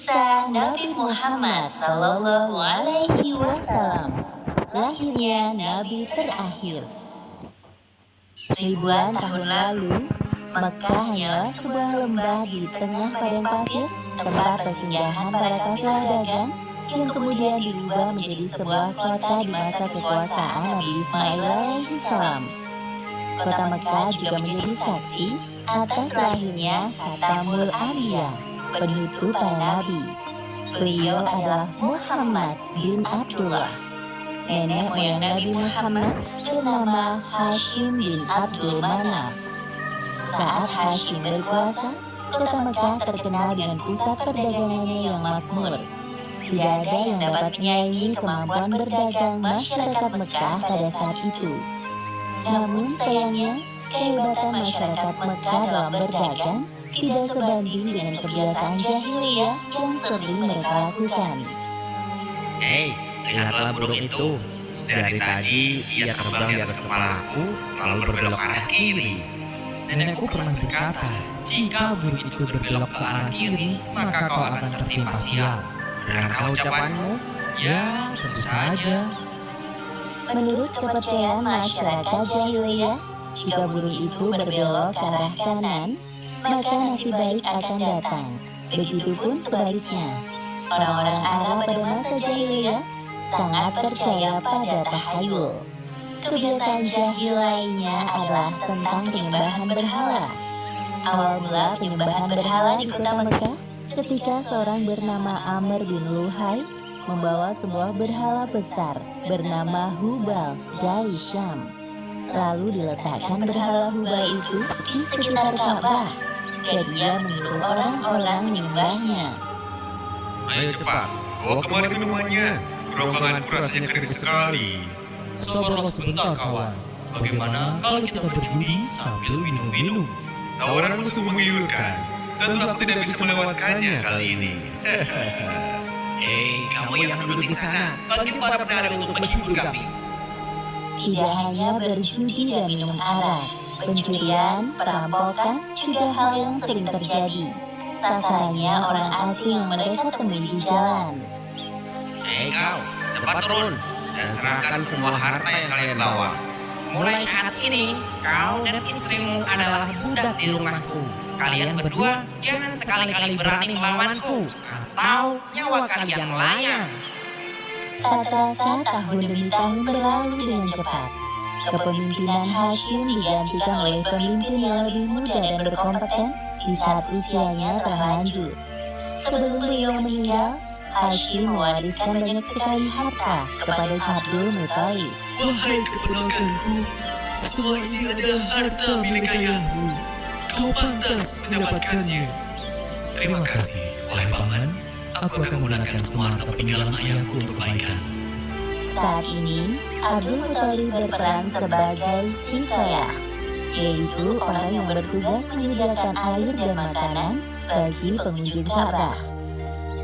Kisah Nabi Muhammad Sallallahu Alaihi Wasallam. Lahirnya Nabi terakhir. Ribuan tahun lalu, Mekah hanyalah sebuah lembah di tengah padang pasir, tempat persinggahan para kafilah dagang yang kemudian diubah menjadi sebuah kota di masa kekuasaan Nabi Ismail alaihissalam. Kota Mekah juga menjadi saksi atas lahirnya Khatamul Anbiya, penutup para nabi. Beliau adalah Muhammad bin Abdullah. Nenek moyang Nabi Muhammad bernama Hashim bin Abdul Manaf. Saat Hashim berkuasa, kota Mekah terkenal dengan pusat perdagangannya yang makmur. Tidak ada yang dapat menyaingi kemampuan berdagang masyarakat Mekah pada saat itu. Namun sayangnya, kehebatan masyarakat Mekah dalam berdagang tidak sebanding dengan kebiasaan jahiliyah yang sering mereka lakukan. Hei, lihatlah burung itu. Dari tadi ia terbang di atas kepalaku, lalu berbelok ke arah kiri. Nenekku pernah berkata, jika burung itu berbelok ke arah kiri, maka kau akan tertimpa sial. Benarkah ucapanmu? Ya, tentu saja. Menurut kepercayaan masyarakat jahiliyah, jika burung itu berbelok ke arah kanan, maka nasib baik akan datang. Begitupun sebaliknya. Orang-orang Arab pada masa jahiliyah sangat percaya pada tahayul. Kebiasaan jahil lainnya adalah tentang penyembahan berhala. Awal mula penyembahan berhala di kota Mekah ketika seorang bernama Amr bin Luhai membawa sebuah berhala besar bernama Hubal dari Syam. Lalu diletakkan berhala Hubal itu di sekitar Ka'bah dan dia menyuruh orang-orang menyembahnya. Ayo cepat, bawa kemari minumannya. Kerongkonganku rasanya kering sekali. Sabarlah sebentar kawan. Bagaimana kalau kita berjudi sambil minum-minum? Tawaranmu sungguh menggiurkan. Tentu aku tidak bisa melewatkannya kali ini. Hei, kamu yang duduk di sana, panggil para penari untuk menghibur kami. Tidak hanya berjudi dan minum arak, pencurian, perampokan juga hal yang sering terjadi. Sasarannya orang asing yang mereka temui di jalan. Hei kau, cepat turun dan serahkan semua harta yang kalian bawa. Mulai saat ini, kau dan istrimu adalah budak di rumahku. Kalian berdua jangan sekali-kali berani melawanku, atau nyawa kalian melayang. Tak terasa tahun demi tahun berlalu dengan cepat. Kepemimpinan Hashim digantikan oleh pemimpin yang lebih muda dan berkompeten di saat usianya telah lanjut. Sebelum beliau meninggal, Hashim mewariskan banyak sekali harta kepada Abdul Muthalib. Wahai keponakanku, semua ini adalah harta milik ayahmu. Kau pantas mendapatkannya. Terima kasih, wahai paman. Aku akan menggunakan semua harta peninggalan ayahku untuk kebaikan. Saat ini, Abdul Muthalib berperan sebagai sikayah, yaitu orang yang bertugas menyediakan air dan makanan bagi pengunjung Ka'bah.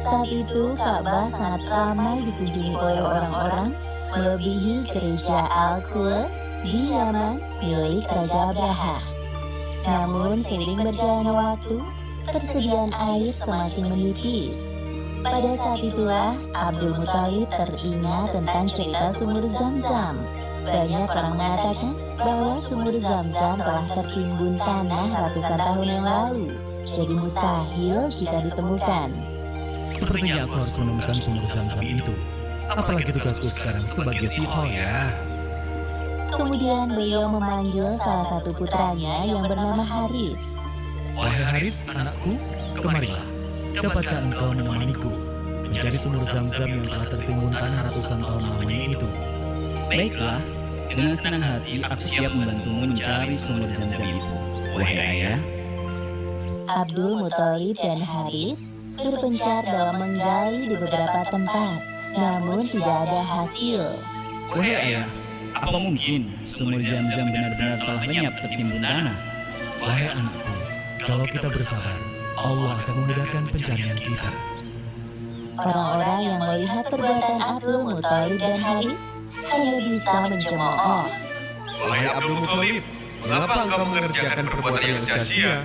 Saat itu, Ka'bah sangat ramai dikunjungi oleh orang-orang, melebihi gereja Al-Quds di Yaman milik Raja Abraha. Namun, seiring berjalannya waktu, persediaan air semakin menipis. Pada saat itulah, Abdul Muthalib teringat tentang cerita sumur Zam-Zam. Banyak orang mengatakan bahwa sumur Zam-Zam telah tertimbun tanah ratusan tahun yang lalu, jadi mustahil jika ditemukan. Sepertinya aku harus menemukan sumur Zam-Zam itu. Apalagi tugasku sekarang sebagai Sihol ya. Kemudian beliau memanggil salah satu putranya yang bernama Haris. Wahai Haris, anakku, kemarilah. Dapatkah engkau menemaniku mencari sumur Zam-Zam yang telah tertimbun tanah ratusan tahun lamanya itu? Baiklah, dengan senang hati aku siap membantumu mencari sumur Zam-Zam itu, wahai ayah. Abdul Muthalib dan Haris berpencar dalam menggali di beberapa tempat, namun tidak ada hasil. Wahai ayah, apa mungkin sumur Zam-Zam benar-benar telah lenyap tertimbun tanah? Wahai anakku, kalau kita bersabar, Allah akan memudahkan pencarian kita. Orang-orang yang melihat perbuatan Abdul Muthalib dan Haris hanya bisa mencemooh. Wahai Abdul Muthalib, mengapa engkau mengerjakan perbuatan yang sia-sia?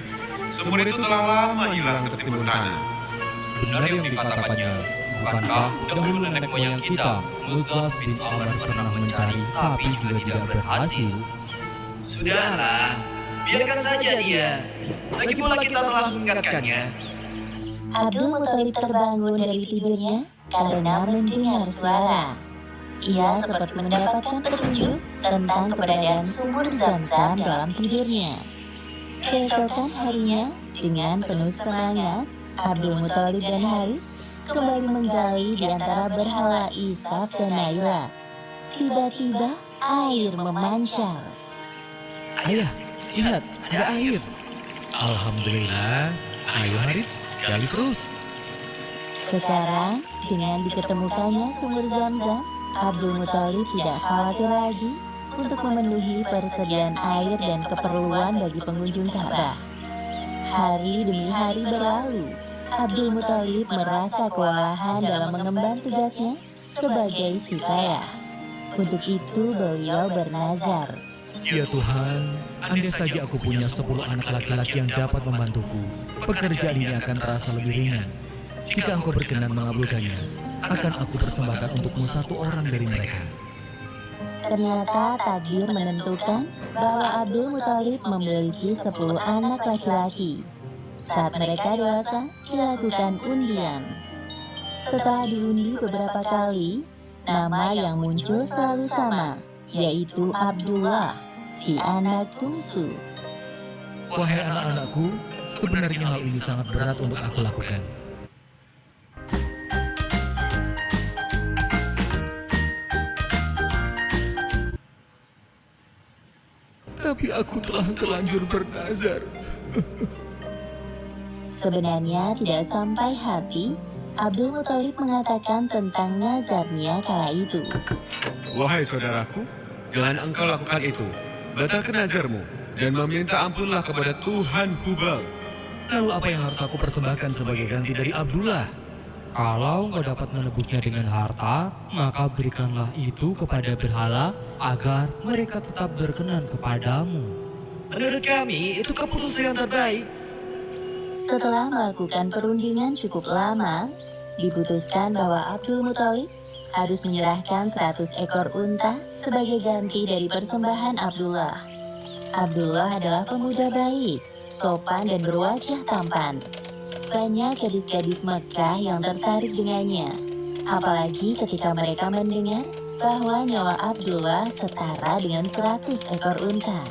Sumur itu telah lama hilang tertimbun tanah. benar yang dikatakannya. Bukankah dahulu nenek moyang kita, Muzas bin Amr pernah mencari tapi juga tidak berhasil? Sudahlah, biarkan saja dia. Lagi pula kita telah mengingatkannya. Abdul Muthalib terbangun dari tidurnya karena mendengar suara. Ia seperti mendapatkan petunjuk tentang keberadaan sumur Zam-Zam dalam tidurnya. Keesokan harinya, dengan penuh semangat, Abdul Muthalib dan Haris kembali menggali di antara berhala Isaf dan Naila. Tiba-tiba air memancar. Ayah, lihat, ada air. Alhamdulillah. Ayo Haris, gali terus. Sekarang, dengan diketemukannya sumur Zam-Zam, Abdul Muthalib tidak khawatir lagi untuk memenuhi persediaan air dan keperluan bagi pengunjung Ka'bah. Hari demi hari berlalu, Abdul Muthalib merasa kewalahan dalam mengemban tugasnya sebagai sikayah. Untuk itu beliau bernazar. Ya Tuhan, andai saja aku punya 10 anak laki-laki yang dapat membantuku, pekerjaan ini akan terasa lebih ringan. Jika engkau berkenan mengabulkannya, akan aku persembahkan untukmu 1 orang dari mereka. Ternyata takdir menentukan bahwa Abdul Muthalib memiliki 10 anak laki-laki. Saat mereka dewasa, dilakukan undian. Setelah diundi beberapa kali, nama yang muncul selalu sama, yaitu Abdullah, si anak bungsu. Wahai anak-anakku, sebenarnya hal ini sangat berat untuk aku lakukan. Tapi aku telah terlanjur bernazar. Sebenarnya tidak sampai hati, Abdul Muthalib mengatakan tentang nazarnya kala itu. Wahai saudaraku, jangan engkau lakukan itu. Batalkan nazarmu dan meminta ampunlah kepada Tuhan Hubal. Lalu apa yang harus aku persembahkan sebagai ganti dari Abdullah? Kalau engkau dapat menebusnya dengan harta, maka berikanlah itu kepada berhala agar mereka tetap berkenan kepadamu. Menurut kami, itu keputusan yang terbaik. Setelah melakukan perundingan cukup lama, diputuskan bahwa Abdul Muthalib harus menyerahkan 100 ekor unta sebagai ganti dari persembahan Abdullah. Abdullah adalah pemuda baik, sopan dan berwajah tampan. Banyak gadis-gadis Mekah yang tertarik dengannya, apalagi ketika mereka mendengar bahwa nyawa Abdullah setara dengan 100 ekor unta.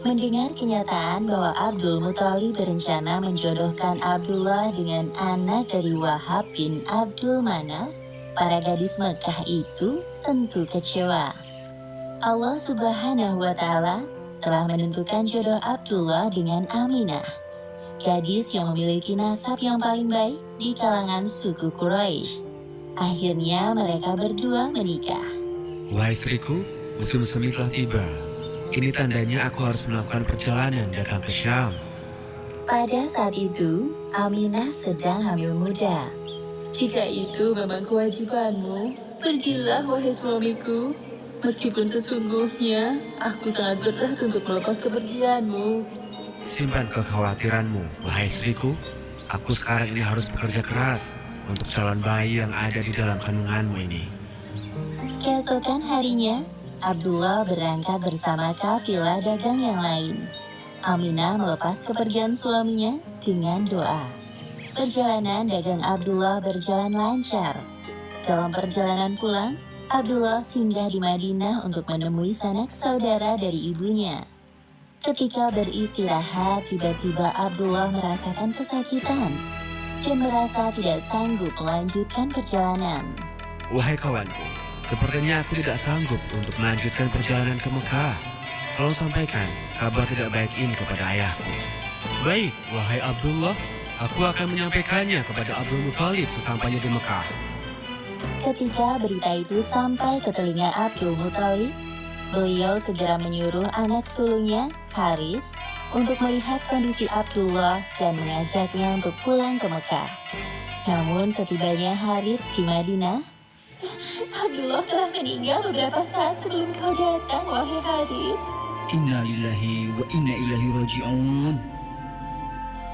Mendengar kenyataan bahwa Abdul Muthalib berencana menjodohkan Abdullah dengan anak dari Wahab bin Abdul Manaf, para gadis Mekah itu tentu kecewa. Allah Subhanahu wa Ta'ala telah menentukan jodoh Abdullah dengan Aminah, gadis yang memiliki nasab yang paling baik di kalangan suku Quraisy. Akhirnya mereka berdua menikah. Wahai istriku, musim semi telah tiba. Ini tandanya aku harus melakukan perjalanan datang ke Syam. Pada saat itu, Aminah sedang hamil muda. Jika itu memang kewajibanmu, pergilah wahai suamiku. Meskipun sesungguhnya, aku sangat berat untuk melepas kepergianmu. Simpan kekhawatiranmu, wahai istriku. Aku sekarang ini harus bekerja keras untuk calon bayi yang ada di dalam kandunganmu ini. Keesokan harinya, Abdullah berangkat bersama kafilah dagang yang lain. Aminah melepas kepergian suaminya dengan doa. Perjalanan dagang Abdullah berjalan lancar. Dalam perjalanan pulang, Abdullah singgah di Madinah untuk menemui sanak saudara dari ibunya. Ketika beristirahat, tiba-tiba Abdullah merasakan kesakitan dan merasa tidak sanggup melanjutkan perjalanan. Wahai kawanku, sepertinya aku tidak sanggup untuk melanjutkan perjalanan ke Mekah. Tolong sampaikan kabar tidak baik ini kepada ayahku. Baik, wahai Abdullah, aku akan menyampaikannya kepada Abdul Muthalib sesampainya di Mekah. Ketika berita itu sampai ke telinga Abdul Muthalib, beliau segera menyuruh anak sulungnya, Haris, untuk melihat kondisi Abdullah dan mengajaknya untuk pulang ke Mekah. Namun setibanya Haris di Madinah, Abdullah telah meninggal beberapa saat sebelum kau datang, wahai Haris. Inna lillahi wa inna ilaihi raji'un.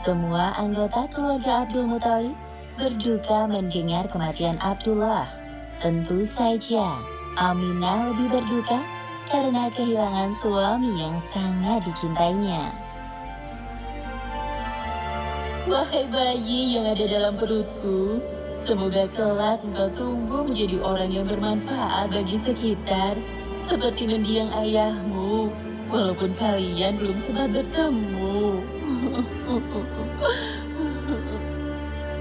Semua anggota keluarga Abdul Muthalib berduka mendengar kematian Abdullah. Tentu saja, Aminah lebih berduka karena kehilangan suami yang sangat dicintainya. Wahai bayi yang ada dalam perutku, semoga kelak engkau tumbuh menjadi orang yang bermanfaat bagi sekitar, seperti mendiang ayahmu, walaupun kalian belum sempat bertemu.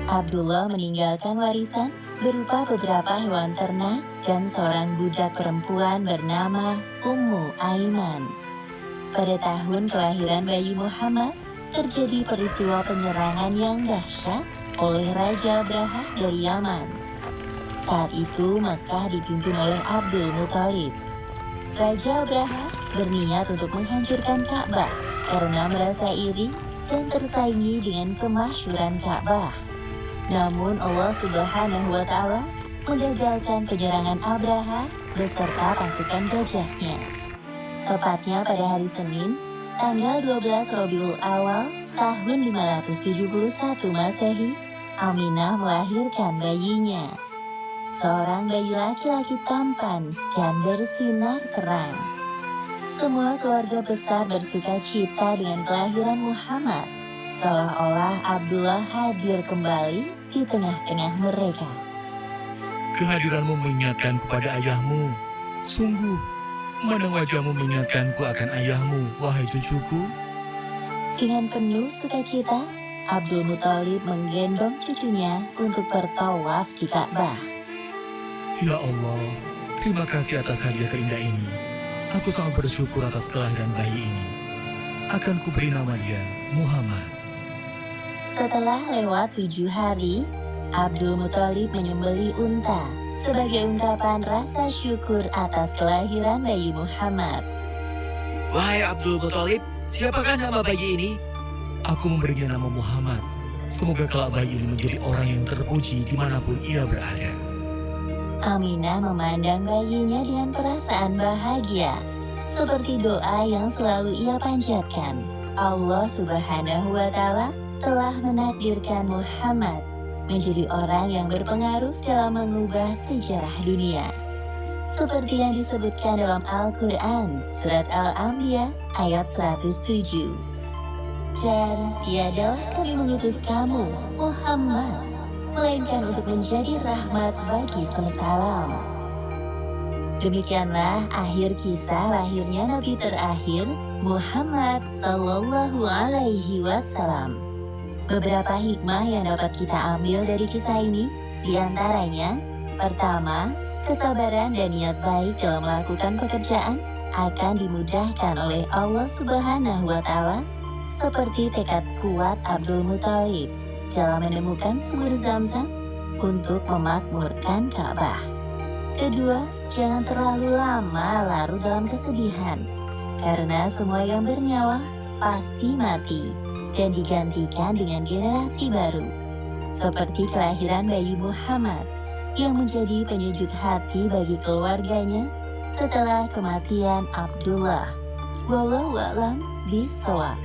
Abdullah meninggalkan warisan berupa beberapa hewan ternak dan seorang budak perempuan bernama Ummu Aiman. Pada tahun kelahiran bayi Muhammad, terjadi peristiwa penyerangan yang dahsyat oleh Raja Abrahah dari Yaman. Saat itu Mekah dipimpin oleh Abdul Muthalib. Raja Abrahah berniat untuk menghancurkan Ka'bah karena merasa iri dan tersaingi dengan kemasyhuran Ka'bah. Namun Allah Subhanahu wa Ta'ala menggagalkan penyerangan Abrahah beserta pasukan gajahnya. Tepatnya pada hari Senin, tanggal 12 Rabiul Awal tahun 571 Masehi, Aminah melahirkan bayinya. Seorang bayi laki-laki tampan dan bersinar terang. Semua keluarga besar bersuka cita dengan kelahiran Muhammad, seolah-olah Abdullah hadir kembali di tengah-tengah mereka. Kehadiranmu mengingatkanku pada ayahmu. Sungguh, mana wajahmu mengingatkanku akan ayahmu, wahai cucuku. Dengan penuh sukacita, Abdul Muthalib menggendong cucunya untuk bertawaf di Ka'bah. Ya Allah, terima kasih atas hadiah terindah ini. Aku sangat bersyukur atas kelahiran bayi ini. Akan kuberi nama dia Muhammad. Setelah lewat 7 hari, Abdul Muthalib menyembelih unta sebagai ungkapan rasa syukur atas kelahiran bayi Muhammad. Wahai Abdul Muthalib, siapakah nama bayi ini? Aku memberinya nama Muhammad. Semoga kelak bayi ini menjadi orang yang terpuji dimanapun ia berada. Aminah memandang bayinya dengan perasaan bahagia, seperti doa yang selalu ia panjatkan. Allah Subhanahu wa Ta'ala telah menakdirkan Muhammad menjadi orang yang berpengaruh dalam mengubah sejarah dunia. Seperti yang disebutkan dalam Al-Quran, Surat Al-Anbiya ayat 107. Dan tiadalah kami mengutus kamu, Muhammad, melainkan untuk menjadi rahmat bagi semesta alam. Demikianlah akhir kisah lahirnya Nabi terakhir, Muhammad Sallallahu Alaihi Wasallam. Beberapa hikmah yang dapat kita ambil dari kisah ini, diantaranya, pertama, kesabaran dan niat baik dalam melakukan pekerjaan akan dimudahkan oleh Allah Subhanahu wa Ta'ala, seperti tekad kuat Abdul Muthalib dalam menemukan sumber Zam-Zam untuk memakmurkan Ka'bah. Kedua, jangan terlalu lama larut dalam kesedihan, karena semua yang bernyawa pasti mati dan digantikan dengan generasi baru, seperti kelahiran bayi Muhammad yang menjadi penyejuk hati bagi keluarganya setelah kematian Abdullah. Wallahu a'lam bishawab.